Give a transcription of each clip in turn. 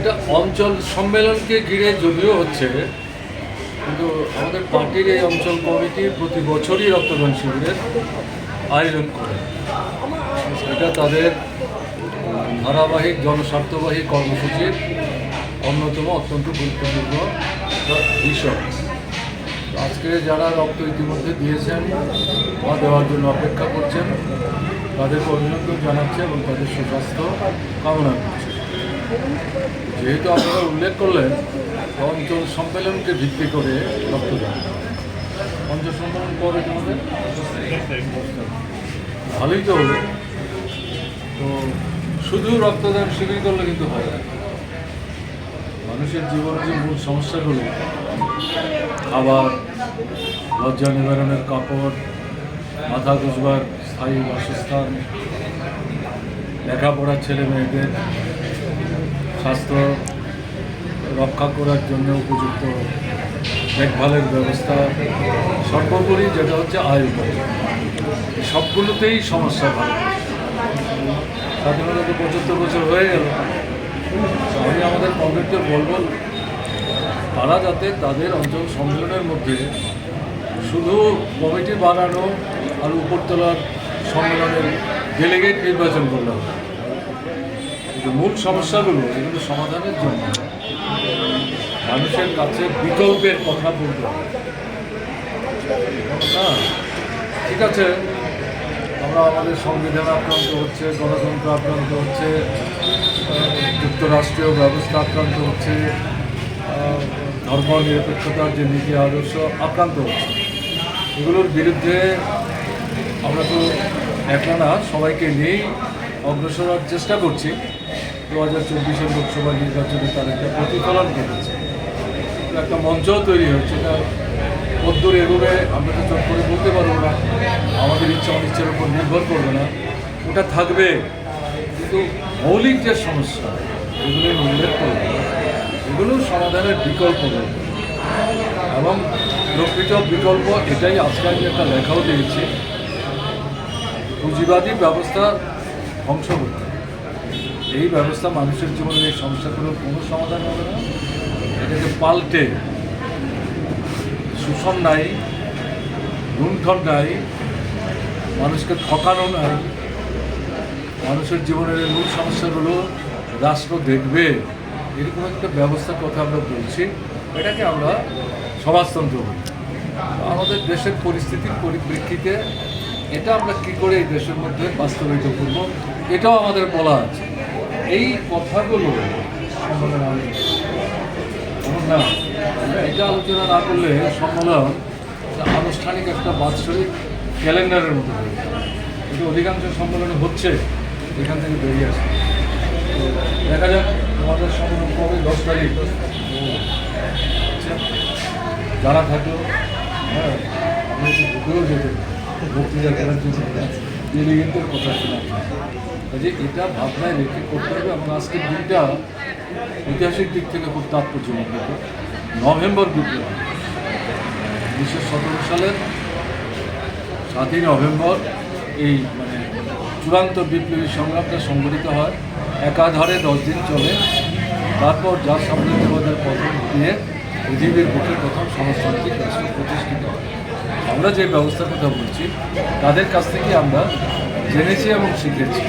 এটা অঞ্চল সম্মেলনকে ঘিরে যদিও হচ্ছে, কিন্তু আমাদের পার্টির এই অঞ্চল কমিটি প্রতি বছরই রক্তদান শিবিরের আয়োজন করে। এটা তাদের ধারাবাহিক জনস্বার্থবাহী কর্মসূচির অন্যতম অত্যন্ত গুরুত্বপূর্ণ বিষয়। আজকে যারা রক্ত ইতিমধ্যে দিয়েছেন বা দেওয়ার জন্য অপেক্ষা করছেন, তাদেরকে অভিনন্দন জানাচ্ছে এবং তাদের সুস্বাস্থ্য কামনা করছে। যেহেতু আপনারা উল্লেখ করলেন অঞ্চল সম্মেলনকে ভিত্তি করে রক্তদান, অঞ্চল সম্মেলন পরে তোমাদের ভালোই তো হলো। তো শুধু রক্তদান শিবির করলে কিন্তু হয় না। মানুষের জীবনের যে মূল সমস্যাগুলো, খাবার, লজ্জা নিবারণের কাপড়, মাথা গুঁজবার স্থায়ী বাসস্থান, লেখাপড়ার ছেলে মেয়েদের স্বাস্থ্য রক্ষা করার জন্য উপযুক্ত দেখভালের ব্যবস্থা, সর্বোপরি যেটা হচ্ছে আয় উপায়, সবগুলোতেই সমস্যা ভালো। স্বাধীনতা তো 75 বছর হয়ে গেল। আমি আমাদের কংগ্রেসকে বলবো তারা যাতে তাদের অঞ্চল সম্মেলনের মধ্যে শুধু কমিটি বানানো আর উপরতলার সম্মেলনের ডেলিগেট নির্বাচন করলে হবে। কিন্তু মূল সমস্যাগুলো এগুলো সমাধানের জন্য মানুষের কাছে বিকল্পের কথা বলতে হবে। হ্যাঁ, ঠিক আছে, আমরা আমাদের সংবিধান আক্রান্ত হচ্ছে, গণতন্ত্র আক্রান্ত হচ্ছে, যুক্তরাষ্ট্রীয় ব্যবস্থা আক্রান্ত হচ্ছে, ধর্ম নিরপেক্ষতার যে নীতি আদর্শ আক্রান্ত হচ্ছে। এগুলোর বিরুদ্ধে আমরা তো একলা না, সবাইকে নিয়েই অগ্রসর হওয়ার চেষ্টা করছি। 2024 লোকসভা নির্বাচনে তার একটা প্রতিফলন ঘটেছে, একটা মঞ্চও তৈরি হচ্ছে। এটা কদ্দূর এগোবে আমরা তো চট করে বলতে পারবো না, আমাদের ইচ্ছা অনিচ্ছার উপর নির্ভর করবে না, ওটা থাকবে। কিন্তু মৌলিক যে সমস্যা এগুলো উল্লেখ করবে, এগুলো সমাধানের বিকল্প নেই। এবং প্রকৃত বিকল্প এটাই আজকে আমি একটা লেখাও দিয়েছি, পুঁজিবাদী ব্যবস্থা ধ্বংস করতে। এই ব্যবস্থা মানুষের জীবনের এই সমস্যাগুলোর কোনো সমাধান হবে না। এটাকে পাল্টে শোষণ নাই, লুণ্ঠন নাই, মানুষকে ঠকানো নাই, মানুষের জীবনের এই মূল সমস্যাগুলো রাষ্ট্র দেখবে, এরকম একটা ব্যবস্থার কথা আমরা বলছি। এটাকে আমরা সমাজতন্ত্র বলি। আমাদের দেশের পরিস্থিতির পরিপ্রেক্ষিতে এটা আমরা কী করে এই দেশের মধ্যে বাস্তবায়িত করব, এটাও আমাদের বলা আছে। এই কথাগুলো না, এটা আলোচনা না করলে সম্মেলন আনুষ্ঠানিক একটা বাৎসরিক ক্যালেন্ডারের মতো হয়ে যায়। কিন্তু অধিকাংশ সম্মেলনে হচ্ছে এখান থেকে বেরিয়ে আসে। তো দেখা যাক আমাদের সম্মেলন কবে, 10 তারিখ। যারা থাকলো, হ্যাঁ, আমি একটু ঢুকেও যেতে বক্তৃতা করার জন্য ডেলিগেটের কথা শোনা, কাজে এটা ভাবনায় রেখে করতে হবে। এবং আজকের দিনটা ঐতিহাসিক দিক থেকে খুব তাৎপর্যমণ্ডিত। নভেম্বর বিপ্লব, 1917 সালের 7ই নভেম্বর এই চূড়ান্ত বিপ্লবী সংগ্রামটা সংগঠিত হয়। একাধারে 10 দিন চলে। তারপর যার সাম্রাজ্যবাদের পতন দিয়ে পৃথিবীর বুকে প্রথম সমাজতান্ত্রিক রাষ্ট্র প্রতিষ্ঠিত হয়। আমরা যে ব্যবস্থার কথা বলছি তাদের কাছ থেকে আমরা জেনেছি এবং শিখেছি।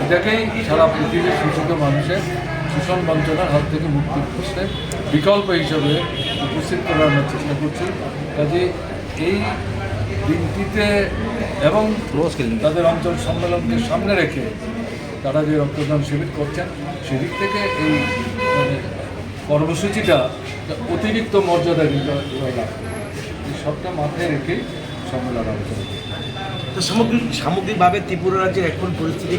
এটাকেই সারা পৃথিবীর শোষিত মানুষের শোষণ বঞ্চনার হাত থেকে মুক্তির প্রশ্নে বিকল্প হিসাবে উপস্থিত করার আমরা চেষ্টা করছি। কাজে এই দিনটিতে এবং তাদের অঞ্চল সম্মেলনকে সামনে রেখে তারা যে রক্তদান শিবির করছেন, সেদিক থেকে এই কর্মসূচিটা অতিরিক্ত মর্যাদা কিন্তু লাভ করে। এই সবটা মাথায় রেখেই সম্মেলন আলোচনা করতে। তো সামগ্রিকভাবে ত্রিপুরা রাজ্যের এখন পরিস্থিতি